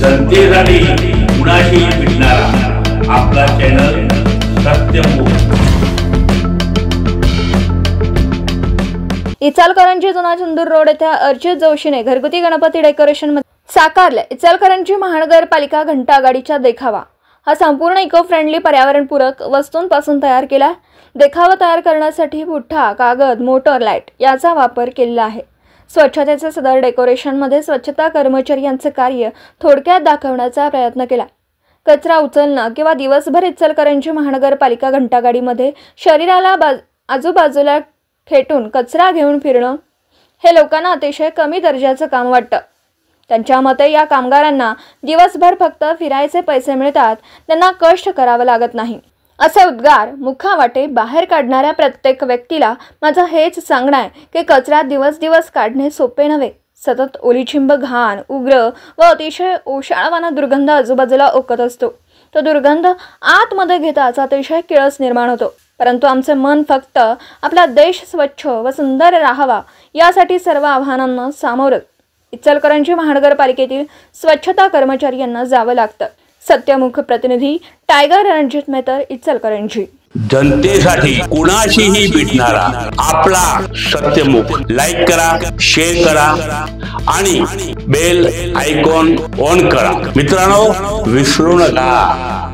जनतेसाठी कुणाशी भेटणारा आपला चॅनल सत्यमुख। इचलकरंजी जुना चंदूर रोड येथे अर्चित जोशीने घरगुती गणपती डेकोरेशन मध्ये साकारले। इचलकरंजी महानगरपालिका घंटा गाडीचा देखावा हा संपूर्ण इको फ्रेंडली पर्यावरणपूरक वस्तूंपासून तयार केला। देखावा तयार करण्यासाठी पुठ्ठा, कागद, मोटर लाईट याचा वापर केलेला आहे। स्वच्छतेचे सदर डेकोरेशन मध्ये स्वच्छता कर्मचारी यांचे कार्य थोडक्यात दाखवण्याचा प्रयत्न केला। कचरा उचलणं किंवा दिवसभर इचलकरंजी महानगरपालिका घंटागाडीमध्ये शरीराला आजूबाजूला खेटून कचरा घेऊन फिरणं हे लोकांना अतिशय कमी दर्जाचं काम वाटतं। त्यांच्या मते या कामगारांना दिवसभर फक्त फिरायचे पैसे मिळतात, त्यांना कष्ट करावं लागत नाही असे उद्गार मुखावाटे बाहेर काढणाऱ्या प्रत्येक व्यक्तीला माझं हेच सांगणं आहे की कचरा दिवस काढणे सोपे नव्हे। सतत ओलीचिंब, घाण, उग्र व अतिशय ओशाळवाना दुर्गंध आजूबाजूला ओकत असतो। तो दुर्गंध आतमध्ये घेताच अतिशय किळस निर्माण होतो। परंतु आमचे मन फक्त आपला देश स्वच्छ व सुंदर राहावा यासाठी सर्व आव्हानांना सामोरं इचलकरंजी महानगरपालिकेतील स्वच्छता कर्मचारी यांना जावं लागतं। सत्यमुख प्रतिनिधी टायगर रणजित मेहतर, इचलकरंजी। जनतेसाठी कुणाशीही भेटणारा आपला सत्यमुख। लाईक करा, शेअर करा आणि बेल आयकॉन ऑन करा। मित्रांनो, विसरू नका।